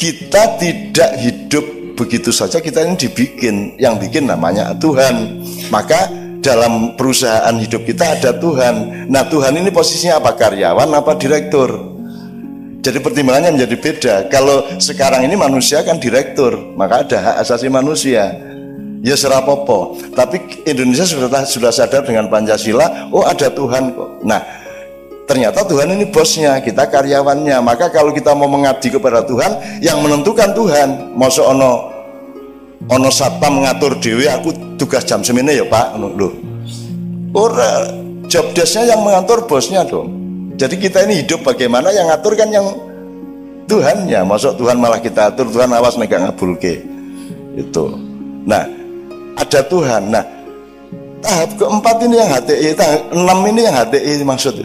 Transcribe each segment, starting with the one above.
kita tidak hidup begitu saja, kita ini dibikin, yang bikin namanya Tuhan. Maka dalam perusahaan hidup kita ada Tuhan. Nah, Tuhan ini posisinya apa? Karyawan apa direktur? Jadi pertimbangannya menjadi beda. Kalau sekarang ini manusia kan direktur, maka ada hak asasi manusia. Ya serapopo. Tapi Indonesia sudah sadar dengan Pancasila, oh ada Tuhan kok. Nah, ternyata Tuhan ini bosnya, kita karyawannya. Maka kalau kita mau mengabdi kepada Tuhan, yang menentukan Tuhan. Masa ono satpam mengatur dewe, aku tugas jam semene ya Pak. Loh, ora, job desk-nya yang mengatur bosnya dong. Jadi kita ini hidup bagaimana, yang ngatur kan yang Tuhannya. Masuk Tuhan malah kita atur, Tuhan awas nek ngabulke. Itu. Nah, ada Tuhan. Nah, tahap keempat ini yang HTI, tahap 6 ini yang HTI maksud.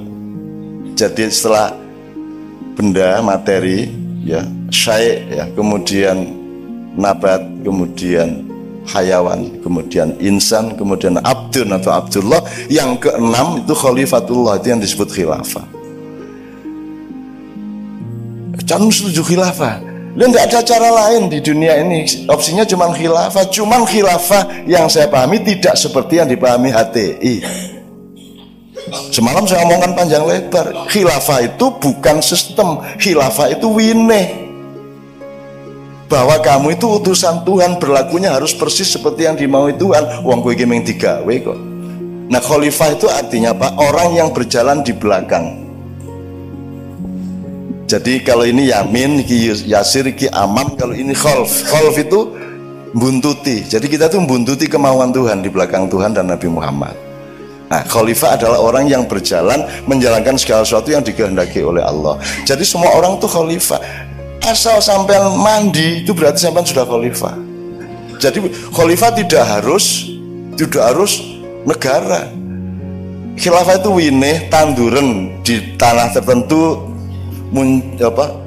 Jadi setelah benda materi ya, syai' ya, kemudian nabat, kemudian hayawan, kemudian insan, kemudian abdun atau abdullah, yang keenam itu khalifatullah, itu yang disebut khilafah. Jangan setuju khilafah. Dan tidak ada cara lain di dunia ini, opsinya cuma khilafah. Cuman khilafah yang saya pahami tidak seperti yang dipahami HTI. Semalam saya omongkan panjang lebar. Khilafah itu bukan sistem, khilafah itu wineh. Bahwa kamu itu utusan Tuhan, berlakunya harus persis seperti yang dimaui Tuhan. Wong kowe iki mung digawe kok. Nah, khalifah itu artinya apa? Orang yang berjalan di belakang. Jadi kalau ini yamin, iki yasir, iki aman. Kalau ini khalf, khalf itu buntuti. Jadi kita tuh buntuti kemauan Tuhan di belakang Tuhan dan Nabi Muhammad. Nah, khalifah adalah orang yang berjalan menjalankan segala sesuatu yang dikehendaki oleh Allah. Jadi semua orang tuh khalifah. Asal sampai mandi itu berarti sampai sudah khalifah. Jadi khalifah tidak harus negara. Khilafah itu wineh tanduran di tanah tertentu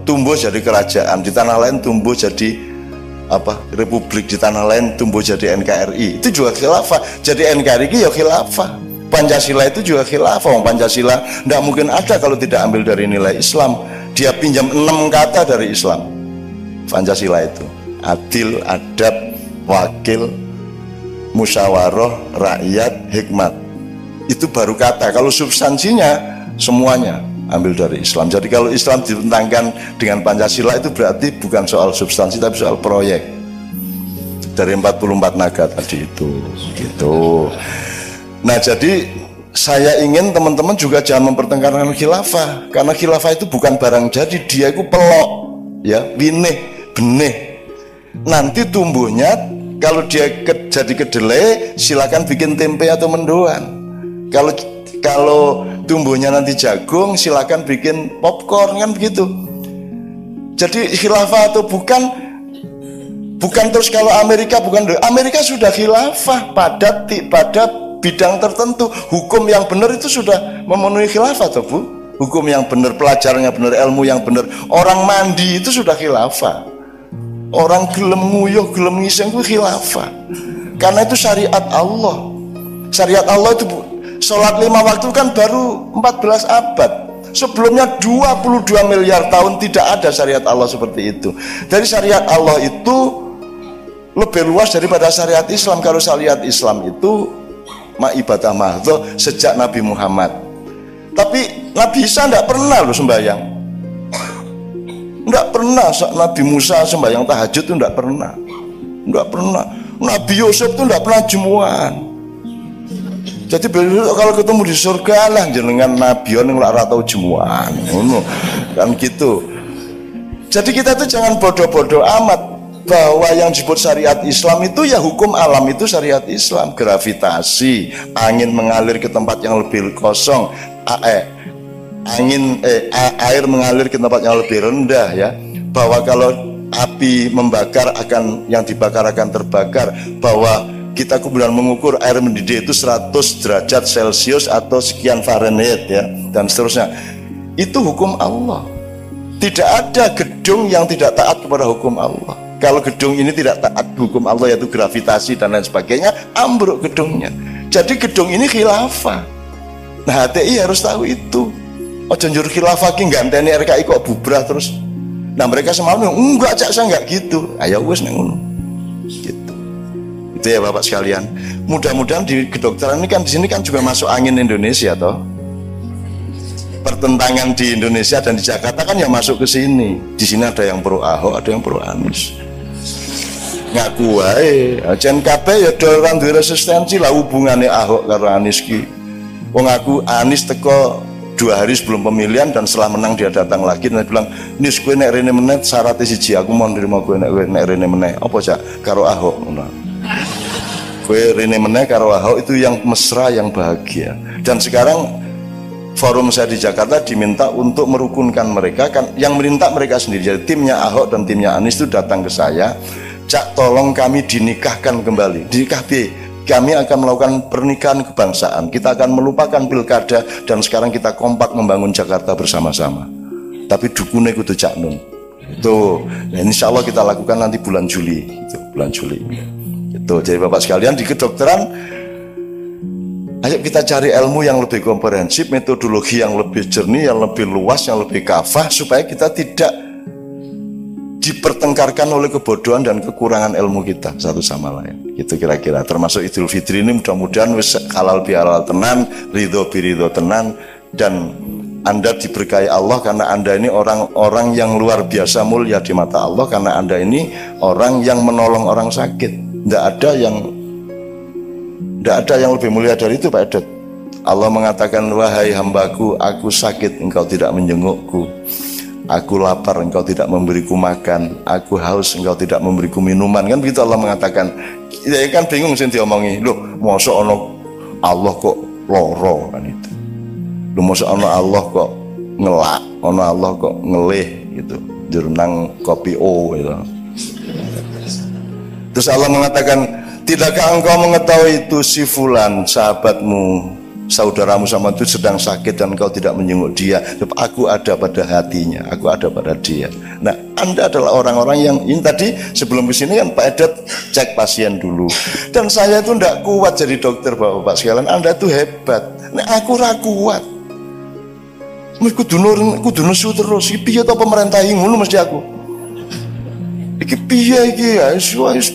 tumbuh jadi kerajaan, di tanah lain tumbuh jadi republik, di tanah lain tumbuh jadi NKRI. Itu juga khilafah. Jadi NKRI itu ya khilafah. Pancasila itu juga khilafah. Pancasila tidak mungkin ada kalau tidak ambil dari nilai Islam. Dia pinjam 6 kata dari Islam. Pancasila itu adil, adab, wakil, musyawarah, rakyat, hikmat. Itu baru kata. Kalau substansinya semuanya ambil dari Islam. Jadi kalau Islam ditentangkan dengan Pancasila itu berarti bukan soal substansi tapi soal proyek. Dari 44 naga tadi itu gitu. Nah, jadi saya ingin teman-teman juga jangan mempertengkarkan khilafah, karena khilafah itu bukan barang jadi, dia itu pelok ya, winih, benih. Nanti tumbuhnya kalau dia jadi kedelai silakan bikin tempe atau mendoan. Kalau tumbuhnya nanti jagung silakan bikin popcorn, kan begitu. Jadi khilafah atau bukan terus kalau Amerika sudah khilafah pada bidang tertentu. Hukum yang benar itu sudah memenuhi khilafah toh Bu. Hukum yang benar, pelajarannya benar, ilmu yang benar. Orang mandi itu sudah khilafah. Orang gelem nguyuh, gelem ngising itu khilafah. Karena itu syariat Allah. Syariat Allah itu sholat 5 waktu kan baru 14 abad. Sebelumnya 22 miliar tahun tidak ada syariat Allah seperti itu. Dari syariat Allah itu lebih luas daripada syariat Islam. Kalau syariat Islam itu ibadah mahdhah sejak Nabi Muhammad. Tapi Nabi Isa tidak pernah loh sembahyang. Tidak pernah. Nabi Musa sembahyang tahajud itu tidak pernah. Tidak pernah. Nabi Yusuf itu tidak pernah jemuan. Jadi kalau ketemu di surga lah jenengan Nabi yang ora tau jemuan. Kan gitu. Jadi kita tuh jangan bodoh-bodoh amat. Bahwa yang disebut syariat Islam itu ya hukum alam itu syariat Islam. Gravitasi, angin mengalir ke tempat yang lebih kosong, air mengalir ke tempat yang lebih rendah ya. Bahwa kalau api membakar yang dibakar akan terbakar. Bahwa kita kemudian mengukur air mendidih itu 100 derajat Celcius atau sekian Fahrenheit ya, dan seterusnya. Itu hukum Allah. Tidak ada gedung yang tidak taat kepada hukum Allah. Kalau gedung ini tidak taat hukum Allah, yaitu gravitasi dan lain sebagainya, ambruk gedungnya. Jadi gedung ini khilafah. Nah, HTI harus tahu itu. Ojo njur khilafah ki ganteni RKI kok bubrah terus. Nah mereka semalam enggak, Cak, saya enggak gitu. Ayo wes nek ngono. Gitu. Itu ya Bapak sekalian. Mudah-mudahan di kedokteran ini kan di sini kan juga masuk angin Indonesia toh. Pertentangan di Indonesia dan di Jakarta kan ya masuk ke sini. Di sini ada yang pro Ahok, ada yang pro Anies. Ngaku wae, jan kabeh ya orang duwe resistensi lah hubungannya Ahok karo Anies ki. Wong aku Anies teko 2 hari sebelum pemilihan dan setelah menang dia datang lagi dan dia bilang, "Nis kowe nek rene meneh syaratnya siji, aku mau nerima kowe nek rene meneh." Apa Cak? Karo Ahok ngono. Kowe rene meneh karo Ahok itu yang mesra, yang bahagia. Dan sekarang forum saya di Jakarta diminta untuk merukunkan mereka kan, yang minta mereka sendiri. Jadi timnya Ahok dan timnya Anies itu datang ke saya, "Cak, tolong kami dinikahkan kembali." Dinikah kami akan melakukan pernikahan kebangsaan. Kita akan melupakan pilkada dan sekarang kita kompak membangun Jakarta bersama-sama. Tapi dukunnya kudu Cak Nun. Itu, nah, insya Allah kita lakukan nanti bulan Juli. Itu, bulan Juli. Itu. Jadi Bapak sekalian di kedokteran, ayo kita cari ilmu yang lebih komprehensif, metodologi yang lebih jernih, yang lebih luas, yang lebih kafah, supaya kita tidak dipertengkarkan oleh kebodohan dan kekurangan ilmu kita satu sama lain. Itu kira-kira. Termasuk Idul Fitri ini mudah-mudahan wis halal bihalal tenan, ridho biridho tenan, dan Anda diberkahi Allah karena Anda ini orang-orang yang luar biasa mulia di mata Allah, karena Anda ini orang yang menolong orang sakit. Tidak ada yang lebih mulia dari itu Pak Edet. Allah mengatakan, "Wahai hambaku, aku sakit, engkau tidak menjengukku. Aku lapar, engkau tidak memberiku makan. Aku haus, engkau tidak memberiku minuman." Kan begitu Allah mengatakan. Ya kan bingung sih diomongi. Loh, masa ono Allah kok loro kan itu. Loh, masa ono Allah kok ngelak, ono Allah kok ngelih gitu. Jurnang kopi gitu. Terus Allah mengatakan, "Tidakkah engkau mengetahui itu si fulan sahabatmu, saudaramu sama itu sedang sakit dan kau tidak menjenguk dia? Aku ada pada hatinya, aku ada pada dia." Nah, Anda adalah orang-orang yang ini tadi sebelum kesini kan Pak Edet cek pasien dulu. Dan saya itu tidak kuat jadi dokter Bapak sekalian. Anda itu hebat. Nah, aku ra kuat. Kudu nesu terus. Iki piye to pemerintah ngono mesti aku. Iki piye iki ya?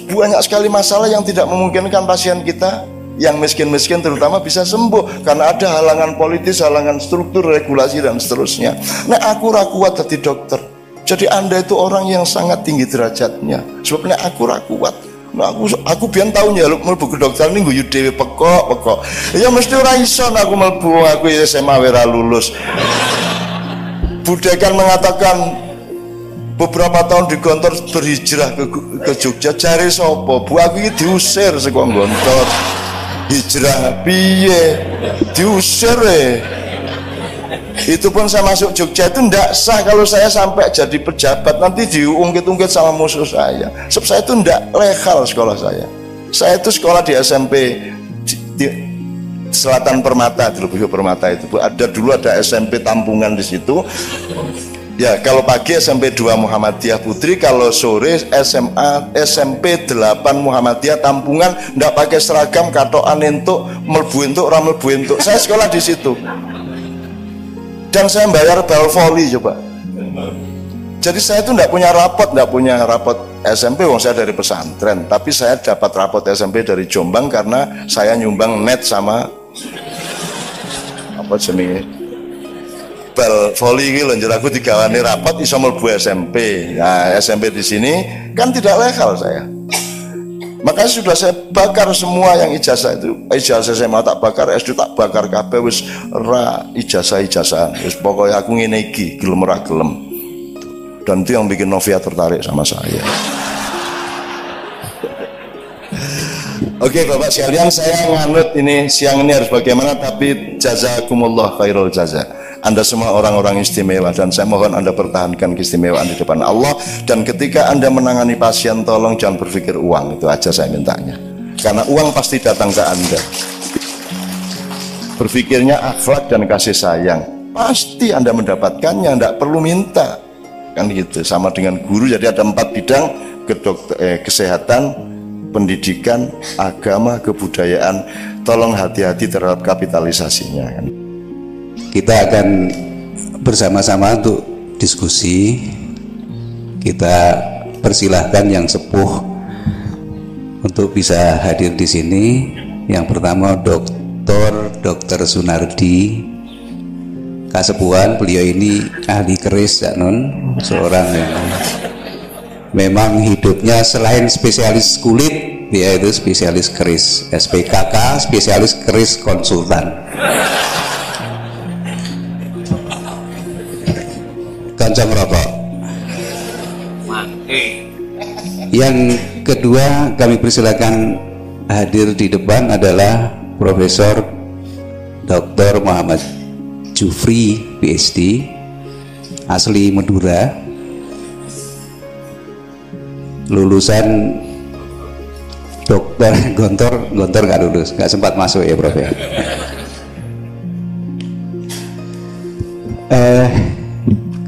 Banyak sekali masalah yang tidak memungkinkan pasien kita yang miskin-miskin terutama bisa sembuh karena ada halangan politis, halangan struktur, regulasi dan seterusnya. Nah, aku ra kuat jadi dokter. Jadi Anda itu orang yang sangat tinggi derajatnya. Sebabnya aku ra kuat. Nah, aku biyen tau nyaluk mlebu ke dokter ning guyu dhewe pekok. Ya mesti ora iso aku mlebu, aku SMA ora lulus. Budekan mengatakan beberapa tahun di Gontor berhijrah ke Jogja. Cari sopo? Bu, aku ini diusir saka Gontor. Hijrah piye? Diusir Itu pun saya masuk Jogja itu tidak sah kalau saya sampai jadi pejabat nanti diungkit-ungkit sama musuh saya. Sebab saya itu tidak legal sekolah saya. Saya itu sekolah di SMP di Selatan Permata, di Lubuk Permata itu. Dulu ada SMP Tampungan di situ. Ya, kalau pagi SMP 2 Muhammadiyah Putri, kalau sore SMP 8 Muhammadiyah Tampungan, ndak pakai seragam, katokan entuk, mlebu entuk, ora mlebu entuk. Saya sekolah di situ. Dan saya bayar bal voli coba. Jadi saya itu ndak punya rapot SMP, wong saya dari pesantren, tapi saya dapat rapot SMP dari Jombang karena saya nyumbang net sama apa jenenge? Bal voli iki lho, njur aku digawane rapat iso mlebu SMP. Nah, SMP di sini kan tidak legal saya. Makanya sudah saya bakar semua yang ijazah itu. Ijazah SMA tak bakar, SD tak bakar kabeh wis ra ijazah-ijazahan. Wis pokoknya aku ngene iki, gelem ora gelem. Dan itu yang bikin Novia tertarik sama saya. Oke Bapak sekalian, saya nganut ini siang ini harus bagaimana, tapi jazakumullah khairul jaza. Anda semua orang-orang istimewa dan saya mohon Anda pertahankan keistimewaan di depan Allah. Dan ketika Anda menangani pasien, tolong jangan berpikir uang, itu aja saya mintanya. Karena uang pasti datang ke Anda. Berpikirnya akhlak dan kasih sayang, pasti Anda mendapatkannya, tidak perlu minta. Kan gitu, sama dengan guru. Jadi ada 4 bidang, kesehatan, pendidikan, agama, kebudayaan. Tolong hati-hati terhadap kapitalisasinya kan. Kita akan bersama-sama untuk diskusi kita persilahkan yang sepuh untuk bisa hadir di sini. Yang pertama Dr. Sunardi Kasepuhan. Beliau ini ahli keris Cak Nun, seorang yang memang hidupnya selain spesialis kulit, dia itu spesialis keris, SPKK, spesialis keris konsultan. Kancang rokok. Yang kedua kami persilakan hadir di depan adalah Profesor Dr. Muhammad Jufri PhD, asli Madura, lulusan dokter Gontor nggak lulus, nggak sempat masuk ya Prof ya.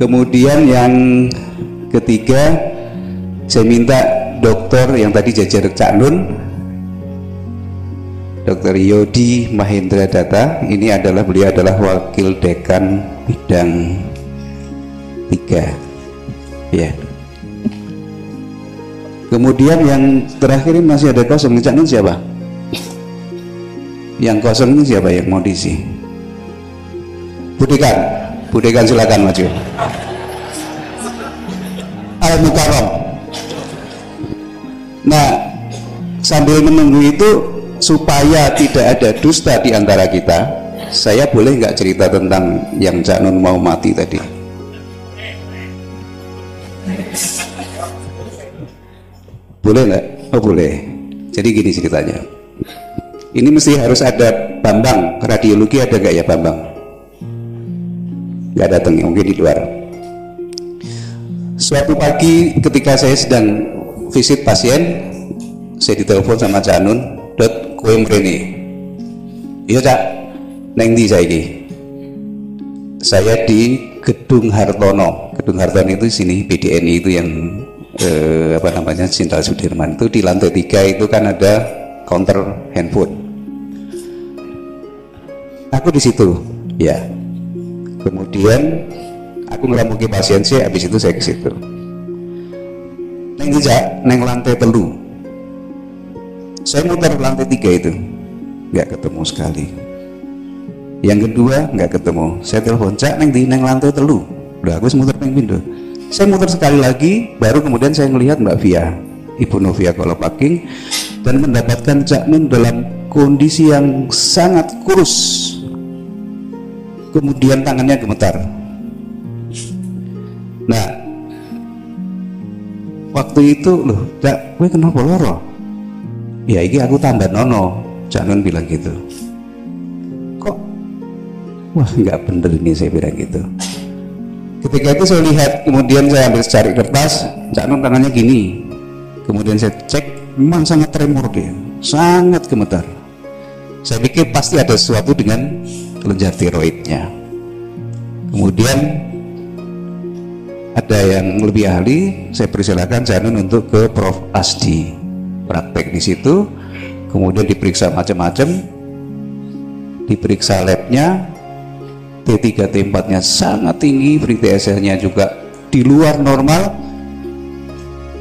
Kemudian yang ketiga saya minta dokter yang tadi jajar Cak Nun, Dr. Yodi Mahendra Data. Ini adalah, beliau adalah wakil dekan bidang 3 ya. Kemudian yang terakhir ini masih ada kosong. Cak Nun siapa? Yang kosong ini siapa yang mau diisi? Budekan silakan maju. Al Mukarram. Nah, sambil menunggu itu, supaya tidak ada dusta di antara kita, saya boleh nggak cerita tentang yang Cak Nun mau mati tadi? Boleh nggak? Oh boleh. Jadi gini ceritanya. Ini mesti harus ada Bambang, radiologi ada nggak ya Bambang? Nggak datang, mungkin di luar. Suatu pagi ketika saya sedang visit pasien, saya ditelepon sama Cak Nun, "Dot, kowe mrene." "Iya Cak, neng ndi saiki?" "Saya di Gedung Hartono." Gedung Hartono itu sini, BDNI itu yang apa namanya, Jenderal Sudirman itu di lantai 3 itu kan ada counter handphone. Aku di situ, ya. Kemudian aku ngeramuki pasien sih, habis itu saya ke situ. "Neng ndi Cak?" "Neng lantai 3." Saya muter lantai 3 itu, nggak ketemu sekali. Yang kedua nggak ketemu. Saya telepon, "Cak, neng di neng lantai 3." Udah aku muter neng pintu. Saya muter sekali lagi, baru kemudian saya melihat Mbak Via, Ibu Novia Kolopaking, dan mendapatkan Cak Nun dalam kondisi yang sangat kurus. Kemudian tangannya gemetar. Nah, waktu itu, "Loh, Cak, gue kenapa loro?" "Ya ini aku tambah nono." Cak Nun bilang gitu. "Kok? Wah nggak bener ini," saya bilang gitu. Ketika itu saya lihat, kemudian saya ambil cari kertas, Cak Nun tangannya gini. Kemudian saya cek, memang sangat tremor dia, sangat gemetar. Saya pikir pasti ada sesuatu dengan kelenjar tiroidnya. Kemudian ada yang lebih ahli, saya persilakan Cak Nun untuk ke Prof. Asdi, praktek di situ. Kemudian diperiksa macam-macam, diperiksa labnya, T3 T4 nya sangat tinggi, free TSH nya juga di luar normal.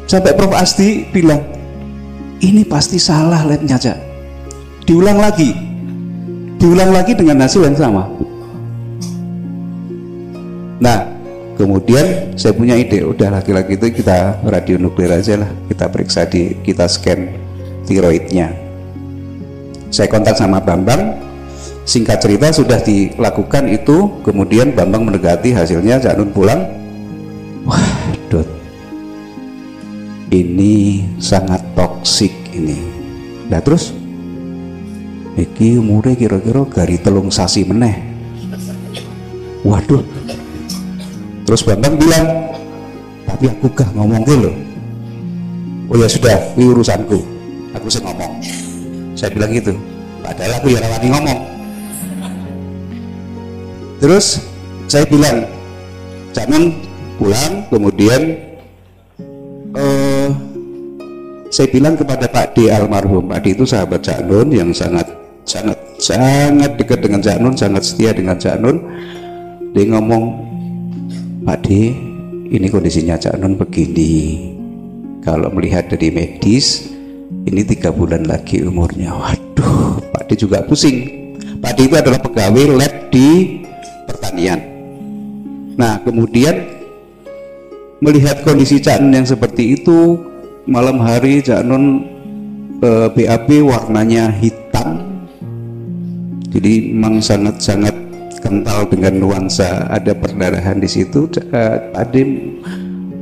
Sampai Prof. Asdi bilang, "Ini pasti salah labnya Cak." Diulang lagi dengan hasil yang sama. Nah, kemudian saya punya ide, udah laki-laki itu kita radionuklir aja lah, kita periksa, kita scan tiroidnya. Saya kontak sama Bambang. Singkat cerita sudah dilakukan itu, kemudian Bambang mendekati hasilnya, Cak Nun pulang. "Wah, Dot, ini sangat toksik ini." Nah terus, "Iki umurnya kira-kira gari 3 sasi meneh." Waduh. Terus Bambang bilang, "Tapi aku gak ngomong gitu loh." "Oh ya sudah, ini urusanku, aku sih ngomong." Saya bilang gitu, padahal aku ya rawani ngomong. Terus saya bilang, "Cak Nun pulang." Kemudian saya bilang kepada Pak D almarhum. Pak D itu sahabat Cak Nun yang sangat dekat dengan Cak Nun, sangat setia dengan Cak Nun. Dia ngomong, "Pak D, ini kondisinya Cak Nun begini. Kalau melihat dari medis, ini 3 bulan lagi umurnya. Waduh, Pak D juga pusing. Pak D itu adalah pegawai lab di pertanian. Nah, kemudian melihat kondisi Cak Nun yang seperti itu, malam hari Cak Nun BAB warnanya hitam, jadi memang sangat-sangat kental dengan nuansa ada perdarahan di situ. Pak D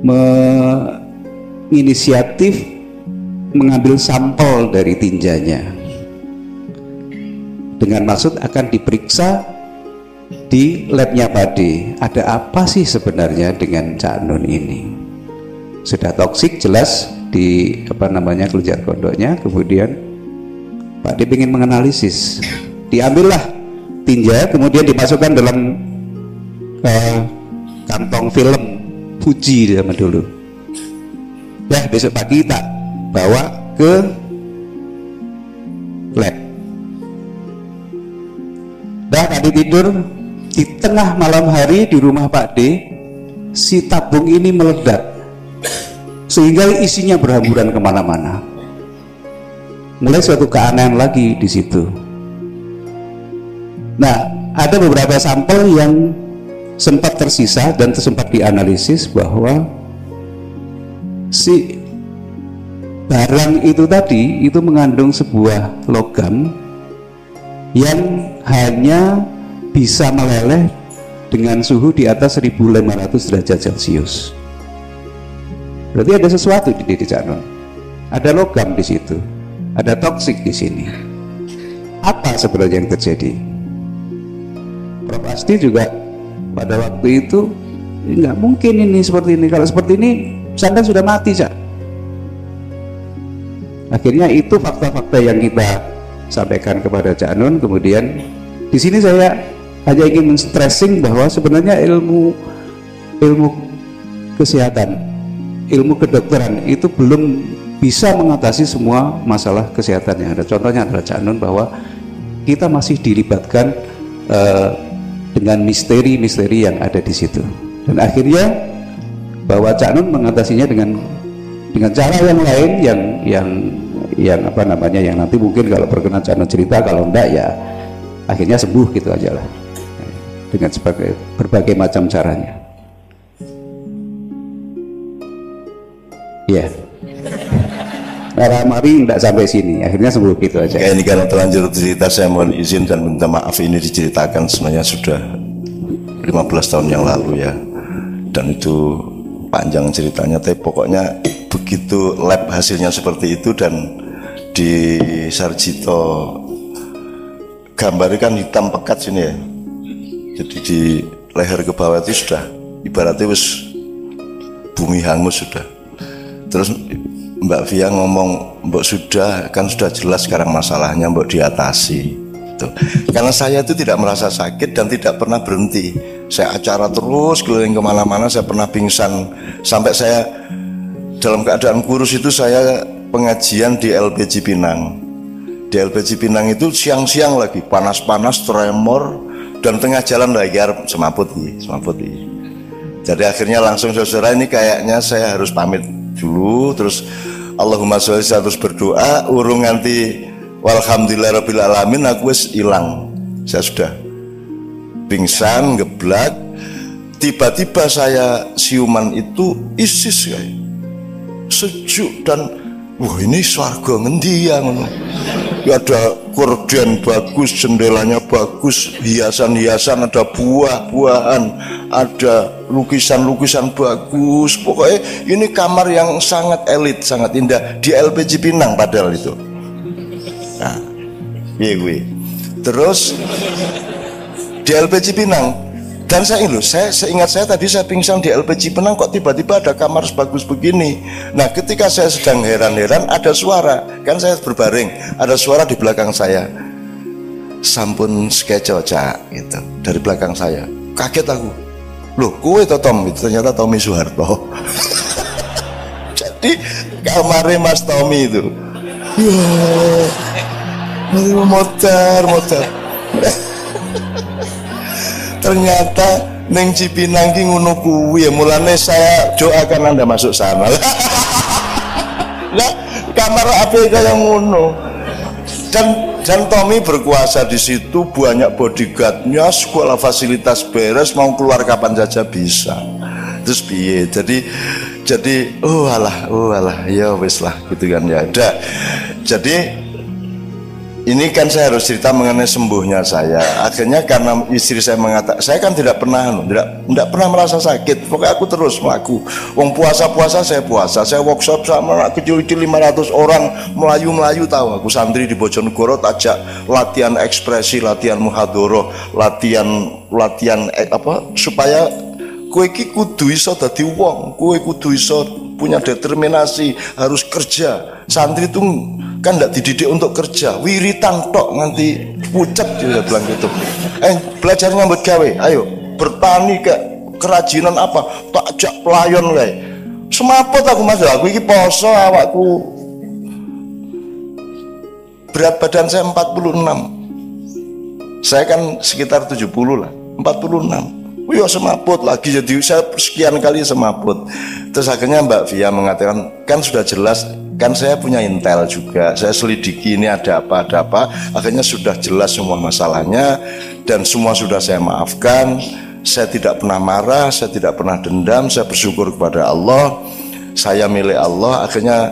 menginisiatif mengambil sampel dari tinjanya dengan maksud akan diperiksa di labnya Pak D. Ada apa sih sebenarnya dengan Cak Nun ini? Sudah toksik jelas di kelenjar kondoknya. Kemudian Pak D ingin menganalisis, diambillah tinja, kemudian dimasukkan dalam kantong film Fuji zaman dulu. Ya, besok pagi tak bawa ke lab. Dah tadi tidur, di tengah malam hari di rumah Pak D, si tabung ini meledak sehingga isinya berhamburan kemana-mana. Mulai suatu keanehan lagi di situ. Nah, ada beberapa sampel yang sempat tersisa dan sempat dianalisis bahwa si barang itu tadi itu mengandung sebuah logam yang hanya bisa meleleh dengan suhu di atas 1500 derajat Celcius. Berarti ada sesuatu di diri Cak Nun. Ada logam di situ, ada toksik di sini. Apa sebenarnya yang terjadi? Prof Asti juga pada waktu itu nggak mungkin ini seperti ini. Kalau seperti ini, Sanda sudah mati, Cak. Akhirnya itu fakta-fakta yang kita sampaikan kepada Cak Nun. Kemudian di sini saya hanya ingin men-stressing bahwa sebenarnya ilmu kesehatan, ilmu kedokteran itu belum bisa mengatasi semua masalah kesehatan yang ada. Contohnya adalah Cak Nun, bahwa kita masih dilibatkan dengan misteri-misteri yang ada di situ. Dan akhirnya bahwa Cak Nun mengatasinya dengan cara yang lain yang yang nanti mungkin kalau berkenan Cak Nun cerita, kalau enggak ya akhirnya sembuh gitu aja lah, dengan berbagai macam caranya. Ya, mari tidak sampai sini, akhirnya sembuh gitu aja. Kayak ini karena terlanjur cerita, saya mohon izin dan minta maaf. Ini diceritakan sebenarnya sudah 15 tahun yang lalu ya, dan itu panjang ceritanya. Tapi pokoknya begitu lab hasilnya seperti itu, dan di Sarjito gambarnya kan hitam pekat sini ya, jadi di leher ke bawah itu sudah ibaratnya wis bumi hangus sudah. Terus Mbak Via ngomong, Mbak sudah jelas sekarang masalahnya, Mbak diatasi gitu. Karena saya itu tidak merasa sakit dan tidak pernah berhenti. Saya acara terus keliling kemana-mana. Saya pernah pingsan sampai saya dalam keadaan kurus itu. Saya pengajian di LPG Pinang. Di LPG Pinang itu siang-siang lagi panas-panas, tremor, dan tengah jalan lagi arep semaput. Jadi akhirnya langsung, saudara, ini kayaknya saya harus pamit dulu. Terus Allahumma sholli, saya terus berdoa, urung nganti walhamdulillahirabbil alamin aku wis hilang. Saya sudah pingsan, geblak. Tiba-tiba saya siuman itu isis kayak sejuk, dan wah ini swarga ngendi ya ngono. Ya ada korden bagus, jendelanya bagus, hiasan-hiasan, ada buah-buahan, ada lukisan-lukisan bagus. Pokoknya ini kamar yang sangat elit, sangat indah di LPG Pinang padahal itu. Nah, iya gue. Terus di LPG Pinang, dan saya ingat saya tadi saya pingsan di LPG Pinang, kok tiba-tiba ada kamar sebagus begini. Nah, ketika saya sedang heran-heran, ada suara, kan saya berbaring, ada suara di belakang saya, sampun skeco Cak gitu, dari belakang saya. Kaget aku, loh kowe to Tom? Itu ternyata Tommy Soeharto. Jadi kamarnya Mas Tommy itu. Ya, motor. Ternyata Neng Cipinang ki ngono kuwi, mulane saya doakan Anda masuk sana. Nah, kamar apa kayak ngono. Dan Tommy berkuasa di situ, banyak bodyguardnya, sekolah fasilitas beres, mau keluar kapan saja bisa. Terus piye? Jadi oh alah ya wis lah gitu kan ya. Udah. Jadi ini kan saya harus cerita mengenai sembuhnya saya. Akhirnya karena istri saya mengatakan, saya kan tidak pernah merasa sakit. Pokoknya aku terus melaku. Wong puasa saya puasa. Saya workshop sama anak kecil-kecil 500 orang melayu tahu. Aku santri di Bojonegoro tajak latihan ekspresi, latihan muhadoroh, latihan supaya kowe iki kudu iso dadi wong, kowe kudu iso punya determinasi, harus kerja. Santri itu kan tidak dididik untuk kerja, wiritan tok nganti pucet dia bilang gitu. Belajar nyambut gawe, ayo bertani ke kerajinan apa, tak ajak pelayan kae. Semaput aku Mas, aku iki poso awakku. Berat badan saya 46. Saya kan sekitar 70 lah, 46. Wih, semaput lagi, jadi saya sekian kali semaput. Terus akhirnya Mbak Via mengatakan, kan sudah jelas, kan saya punya intel juga, saya selidiki ini ada apa. Akhirnya sudah jelas semua masalahnya, dan semua sudah saya maafkan. Saya tidak pernah marah, saya tidak pernah dendam, saya bersyukur kepada Allah, saya milik Allah. Akhirnya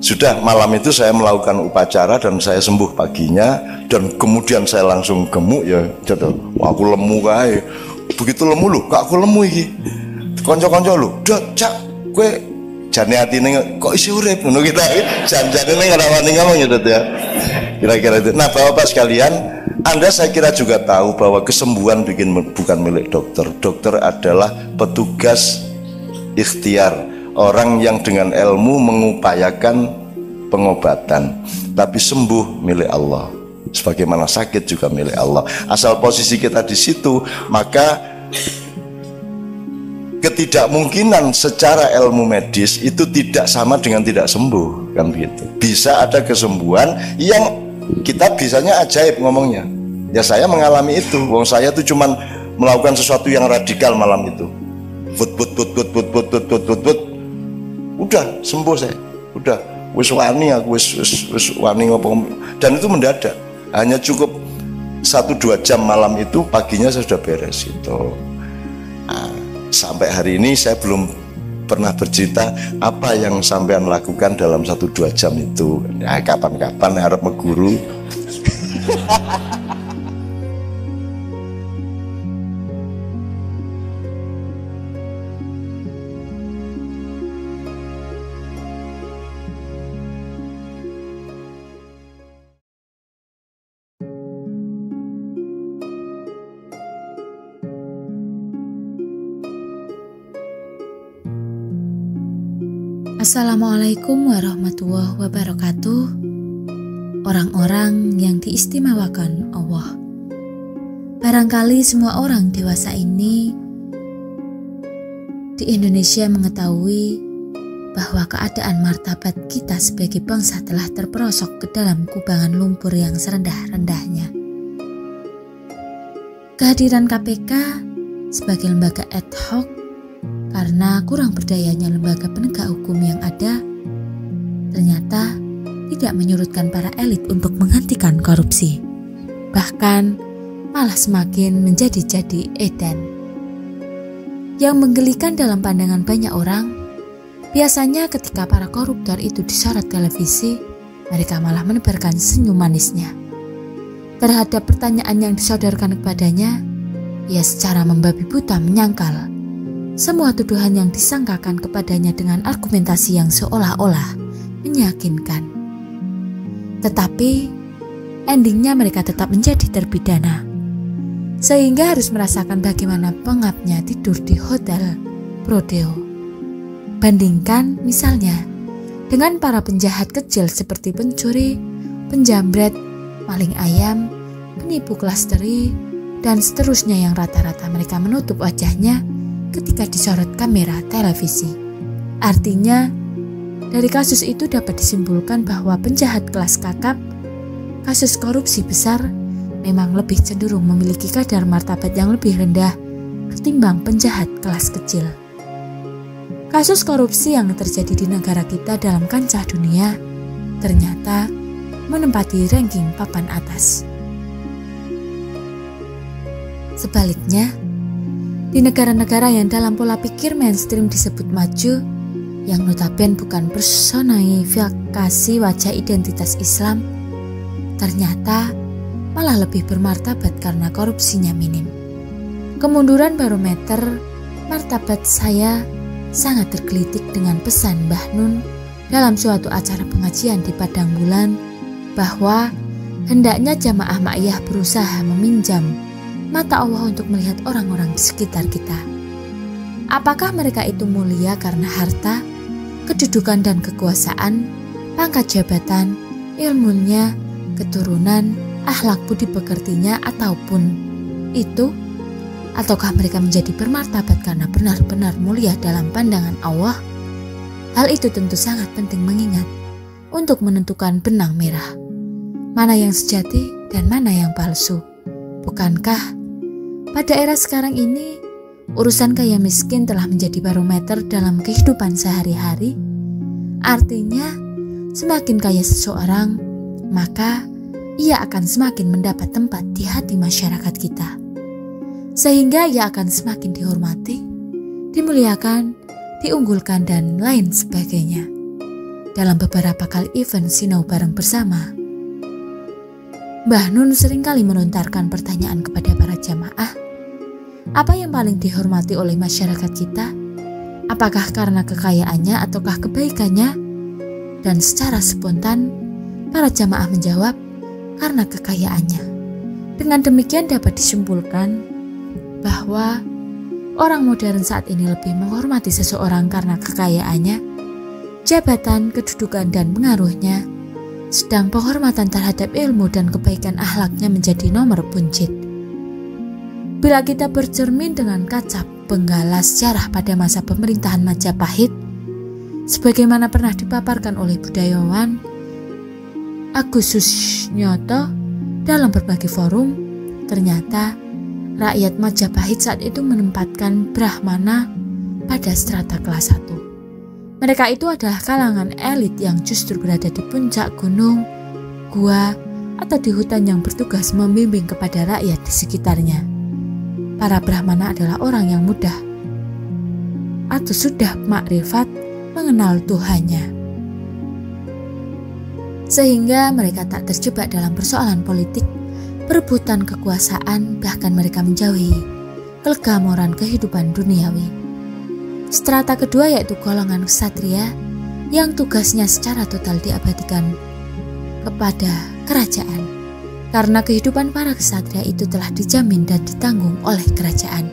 sudah malam itu saya melakukan upacara dan saya sembuh paginya, dan kemudian saya langsung gemuk ya, jatuh. Wah, aku lemu kae. Begitu lemu lho, kok aku lemu iki. Kanca-kanca lho, "Dok, Cak, kowe jane atine kok isi urip?" Ngono kita. Jan-jane ning ora wani ngomong ya, Dok ya. Kira-kira itu. Nah, Bapak sekalian, Anda saya kira juga tahu bahwa kesembuhan bukan milik dokter. Dokter adalah petugas ikhtiar, orang yang dengan ilmu mengupayakan pengobatan, tapi sembuh milik Allah. Sebagaimana sakit juga milik Allah. Asal posisi kita di situ, maka ketidakmungkinan secara ilmu medis itu tidak sama dengan tidak sembuh, kan begitu. Bisa ada kesembuhan yang kita bisanya ajaib ngomongnya. Ya saya mengalami itu. Wong saya tuh cuman melakukan sesuatu yang radikal malam itu. But. Udah sembuh saya. Udah wis wani aku wis wani ngomong. Dan itu mendadak. Hanya cukup 1-2 jam malam itu, paginya saya sudah beres itu. Nah, sampai hari ini saya belum pernah bercerita apa yang sampean lakukan dalam 1-2 jam itu. Ya, kapan-kapan harap meguru. Assalamualaikum warahmatullahi wabarakatuh. Orang-orang yang diistimewakan Allah. Barangkali semua orang dewasa ini di Indonesia mengetahui bahwa keadaan martabat kita sebagai bangsa telah terperosok ke dalam kubangan lumpur yang serendah-rendahnya. Kehadiran KPK sebagai lembaga ad hoc karena kurang berdayanya lembaga penegak hukum yang ada, ternyata tidak menyurutkan para elit untuk menghentikan korupsi. Bahkan malah semakin menjadi-jadi edan. Yang menggelikan dalam pandangan banyak orang, biasanya ketika para koruptor itu disorot televisi, mereka malah menebarkan senyum manisnya. Terhadap pertanyaan yang disodorkan kepadanya, ia secara membabi buta menyangkal semua tuduhan yang disangkakan kepadanya dengan argumentasi yang seolah-olah meyakinkan. Tetapi endingnya mereka tetap menjadi terpidana, sehingga harus merasakan bagaimana pengapnya tidur di hotel brodeo. Bandingkan misalnya dengan para penjahat kecil seperti pencuri, penjamret, maling ayam, penipu kelas teri, dan seterusnya yang rata-rata mereka menutup wajahnya ketika disorot kamera televisi. Artinya, dari kasus itu dapat disimpulkan bahwa penjahat kelas kakap, kasus korupsi besar, memang lebih cenderung memiliki kadar martabat yang lebih rendah ketimbang penjahat kelas kecil. Kasus korupsi yang terjadi di negara kita dalam kancah dunia ternyata menempati ranking papan atas. Sebaliknya, di negara-negara yang dalam pola pikir mainstream disebut maju, yang notabene bukan personifikasi wajah identitas Islam, ternyata malah lebih bermartabat karena korupsinya minim. Kemunduran barometer martabat saya sangat tergelitik dengan pesan Mbah Nun dalam suatu acara pengajian di Padang Bulan bahwa hendaknya jamaah ma'iyah berusaha meminjam mata Allah untuk melihat orang-orang di sekitar kita. Apakah mereka itu mulia karena harta, kedudukan dan kekuasaan, pangkat jabatan, ilmunya, keturunan, akhlak budi pekertinya ataupun itu? Ataukah mereka menjadi bermartabat karena benar-benar mulia dalam pandangan Allah? Hal itu tentu sangat penting mengingat untuk menentukan benang merah, mana yang sejati dan mana yang palsu. Bukankah pada era sekarang ini urusan kaya miskin telah menjadi barometer dalam kehidupan sehari-hari? Artinya, semakin kaya seseorang, maka ia akan semakin mendapat tempat di hati masyarakat kita. Sehingga ia akan semakin dihormati, dimuliakan, diunggulkan, dan lain sebagainya. Dalam beberapa kali event sinau bareng bersama, Mbah Nun seringkali melontarkan pertanyaan kepada para jamaah, apa yang paling dihormati oleh masyarakat kita? Apakah karena kekayaannya ataukah kebaikannya? Dan secara spontan, para jamaah menjawab, karena kekayaannya. Dengan demikian dapat disimpulkan bahwa orang modern saat ini lebih menghormati seseorang karena kekayaannya, jabatan, kedudukan, dan pengaruhnya, sedang penghormatan terhadap ilmu dan kebaikan akhlaknya menjadi nomor buncit. Bila kita bercermin dengan kaca penggala sejarah pada masa pemerintahan Majapahit, sebagaimana pernah dipaparkan oleh budayawan Agus Susnyoto dalam berbagai forum, ternyata rakyat Majapahit saat itu menempatkan Brahmana pada strata kelas 1. Mereka itu adalah kalangan elit yang justru berada di puncak gunung, gua, atau di hutan yang bertugas membimbing kepada rakyat di sekitarnya. Para Brahmana adalah orang yang mudah atau sudah makrifat mengenal Tuhannya, sehingga mereka tak terjebak dalam persoalan politik, perebutan kekuasaan, bahkan mereka menjauhi keglamoran kehidupan duniawi. Strata kedua yaitu golongan ksatria yang tugasnya secara total diabadikan kepada kerajaan, karena kehidupan para ksatria itu telah dijamin dan ditanggung oleh kerajaan.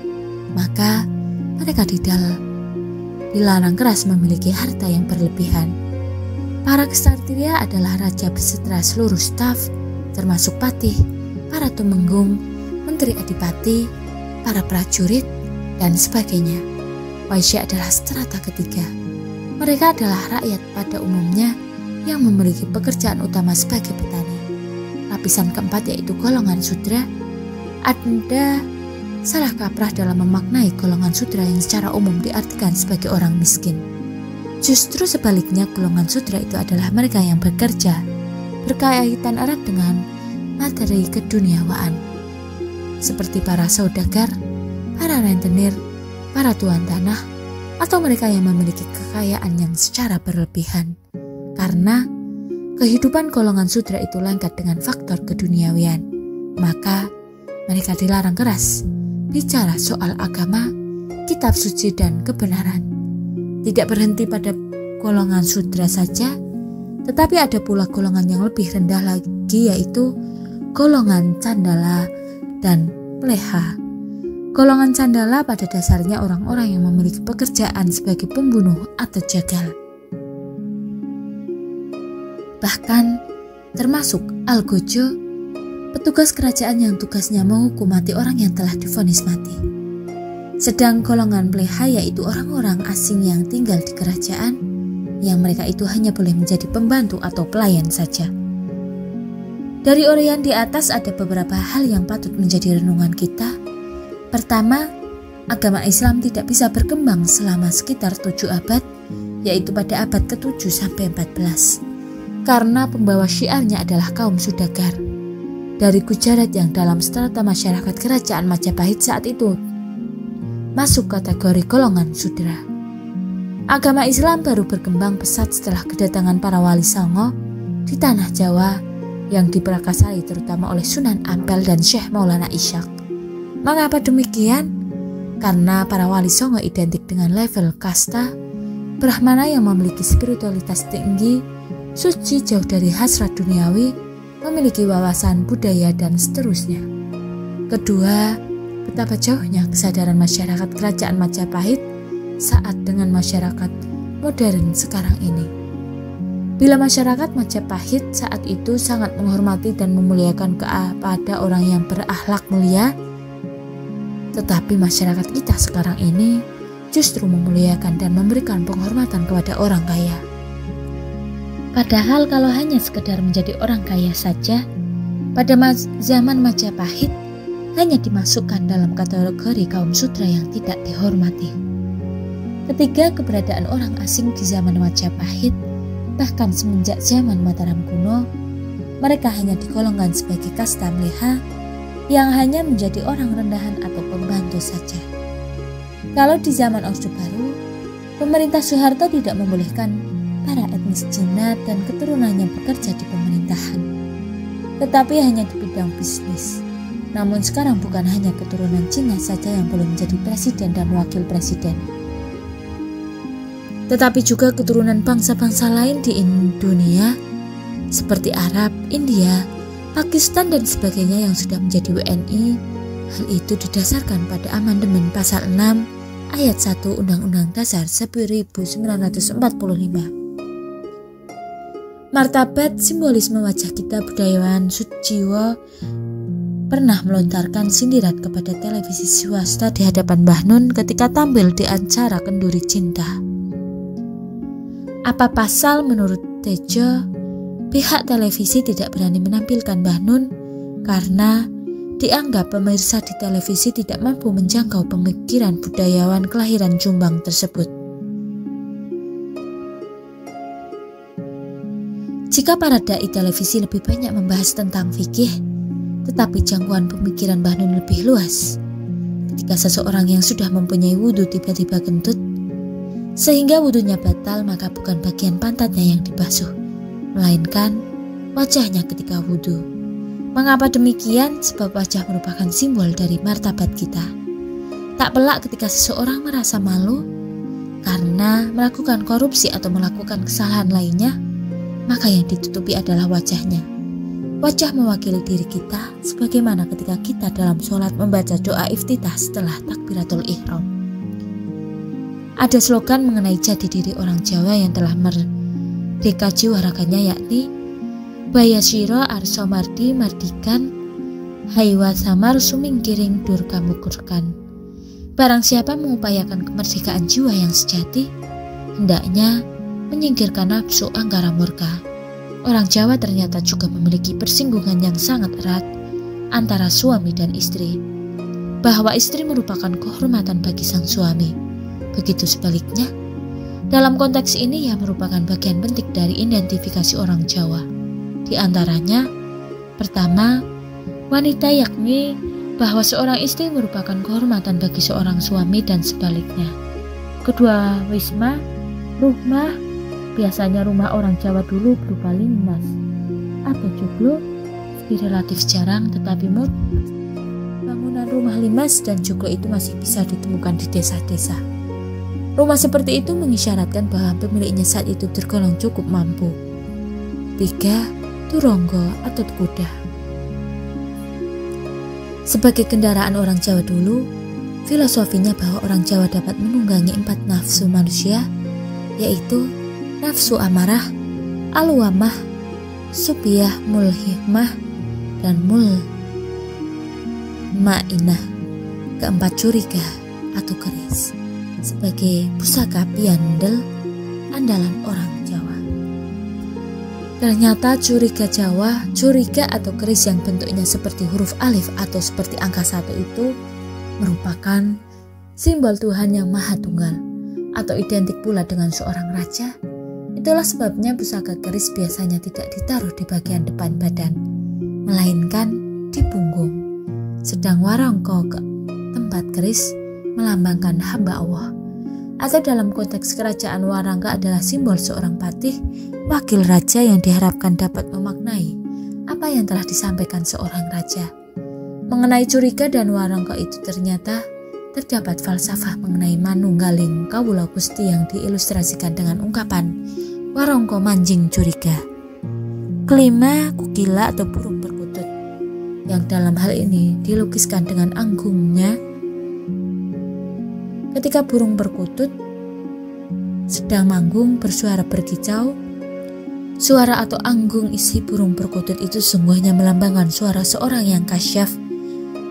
Maka mereka dilarang keras memiliki harta yang berlebihan. Para ksatria adalah raja beserta seluruh staf, termasuk patih, para tumenggung, menteri adipati, para prajurit, dan sebagainya. Waisya adalah strata ketiga. Mereka adalah rakyat pada umumnya yang memiliki pekerjaan utama sebagai petani. Lapisan keempat yaitu golongan sudra. Anda salah kaprah dalam memaknai golongan sudra yang secara umum diartikan sebagai orang miskin. Justru sebaliknya, golongan sudra itu adalah mereka yang bekerja berkaitan erat dengan materi keduniawaan, seperti para saudagar, para rentenir, para tuan tanah, atau mereka yang memiliki kekayaan yang secara berlebihan. Karena kehidupan golongan sudra itu lengkap dengan faktor keduniawian, maka mereka dilarang keras bicara soal agama, kitab suci, dan kebenaran. Tidak berhenti pada golongan sudra saja, tetapi ada pula golongan yang lebih rendah lagi, yaitu golongan candala dan pleha. Golongan candala pada dasarnya orang-orang yang memiliki pekerjaan sebagai pembunuh atau jagal. Bahkan termasuk algojo, petugas kerajaan yang tugasnya menghukum mati orang yang telah divonis mati. Sedang golongan pleha yaitu orang-orang asing yang tinggal di kerajaan, yang mereka itu hanya boleh menjadi pembantu atau pelayan saja. Dari uraian di atas ada beberapa hal yang patut menjadi renungan kita. Pertama, agama Islam tidak bisa berkembang selama sekitar 7 abad, yaitu pada abad ke-7 sampai 14. Karena pembawa syiarnya adalah kaum Sudagar dari Gujarat yang dalam strata masyarakat kerajaan Majapahit saat itu masuk kategori golongan Sudra. Agama Islam baru berkembang pesat setelah kedatangan para wali songo di tanah Jawa yang diperakasai terutama oleh Sunan Ampel dan Syekh Maulana Ishaq. Mengapa demikian? Karena para wali songo identik dengan level kasta, Brahmana yang memiliki spiritualitas tinggi, suci jauh dari hasrat duniawi, memiliki wawasan budaya dan seterusnya. Kedua, betapa jauhnya kesadaran masyarakat kerajaan Majapahit saat dengan masyarakat modern sekarang ini. Bila masyarakat Majapahit saat itu sangat menghormati dan memuliakan kepada orang yang berakhlak mulia, tetapi masyarakat kita sekarang ini justru memuliakan dan memberikan penghormatan kepada orang kaya. Padahal kalau hanya sekedar menjadi orang kaya saja, pada zaman Majapahit hanya dimasukkan dalam kategori kaum Sudra yang tidak dihormati. Ketiga, keberadaan orang asing di zaman Majapahit, bahkan semenjak zaman Mataram kuno, mereka hanya digolongkan sebagai kasta meleha yang hanya menjadi orang rendahan atau pembantu saja. Kalau di zaman Orde Baru, pemerintah Soeharto tidak membolehkan para etnis Cina dan keturunannya bekerja di pemerintahan, tetapi hanya di bidang bisnis. Namun sekarang bukan hanya keturunan Cina saja yang boleh menjadi presiden dan wakil presiden, tetapi juga keturunan bangsa-bangsa lain di dunia seperti Arab, India, Pakistan dan sebagainya yang sudah menjadi WNI. Hal itu didasarkan pada amandemen pasal 6 ayat 1 Undang-Undang Dasar 1945. Martabat simbolisme wajah kita budayawan Sujiwo pernah melontarkan sindiran kepada televisi swasta di hadapan Mbah Nun ketika tampil di acara Kenduri Cinta. Apa pasal menurut Tejo pihak televisi tidak berani menampilkan Mbah Nun karena dianggap pemirsa di televisi tidak mampu menjangkau pemikiran budayawan kelahiran Jombang tersebut. Jika para dai televisi lebih banyak membahas tentang fikih, tetapi jangkauan pemikiran Mbah Nun lebih luas. Ketika seseorang yang sudah mempunyai wudhu tiba-tiba kentut, sehingga wudhunya batal, maka bukan bagian pantatnya yang dibasuh, melainkan wajahnya ketika wudhu. Mengapa demikian? Sebab wajah merupakan simbol dari martabat kita. Tak pelak ketika seseorang merasa malu karena melakukan korupsi atau melakukan kesalahan lainnya, maka yang ditutupi adalah wajahnya. Wajah mewakili diri kita, sebagaimana ketika kita dalam sholat membaca doa iftitah setelah takbiratul ihram. Ada slogan mengenai jati diri orang Jawa yang telah merdeka jiwa raganya, yakni Bayasiro Arso Mardi Mardikan Haiwa Samar Sumingkiring Dur Kamukurkan. Barang siapa mengupayakan kemerdekaan jiwa yang sejati, hendaknya menyingkirkan nafsu anggara murka. Orang Jawa ternyata juga memiliki persinggungan yang sangat erat antara suami dan istri, bahwa istri merupakan kehormatan bagi sang suami. Begitu sebaliknya, dalam konteks ini ia merupakan bagian penting dari identifikasi orang Jawa. Di antaranya, pertama, wanita, yakni bahwa seorang istri merupakan kehormatan bagi seorang suami dan sebaliknya. Kedua, wisma, rumah, biasanya rumah orang Jawa dulu berupa limas atau joglo, meski relatif jarang tetapi bangunan rumah limas dan joglo itu masih bisa ditemukan di desa-desa. Rumah seperti itu mengisyaratkan bahwa pemiliknya saat itu tergolong cukup mampu. 3. Turonggo atau kuda. Sebagai kendaraan orang Jawa dulu, filosofinya bahwa orang Jawa dapat menunggangi 4 nafsu manusia, yaitu nafsu amarah, alwamah, subiyah, mulhimah, dan mulmainah. Keempat, curiga atau keris, sebagai pusaka piandel andalan orang Jawa. Ternyata curiga Jawa, curiga atau keris yang bentuknya seperti huruf alif atau seperti angka 1 itu merupakan simbol Tuhan yang Maha Tunggal, atau identik pula dengan seorang raja. Itulah sebabnya pusaka keris biasanya tidak ditaruh di bagian depan badan, melainkan di punggung. Sedang warangka ke tempat keris melambangkan hamba Allah. Atau dalam konteks kerajaan, warangka adalah simbol seorang patih, wakil raja yang diharapkan dapat memaknai apa yang telah disampaikan seorang raja. Mengenai curiga dan warangka itu ternyata terdapat falsafah mengenai manunggaling kawula Gusti yang diilustrasikan dengan ungkapan warangka manjing curiga. Kelima, kukila atau burung perkutut, yang dalam hal ini dilukiskan dengan anggungnya. Ketika burung perkutut sedang manggung bersuara berkicau, suara atau anggung isi burung perkutut itu sungguhnya melambangkan suara seorang yang kasyaf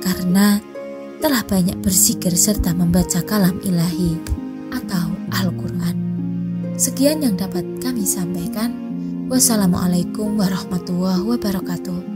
karena telah banyak berzikir serta membaca kalam ilahi atau Al-Quran. Sekian yang dapat kami sampaikan. Wassalamualaikum warahmatullahi wabarakatuh.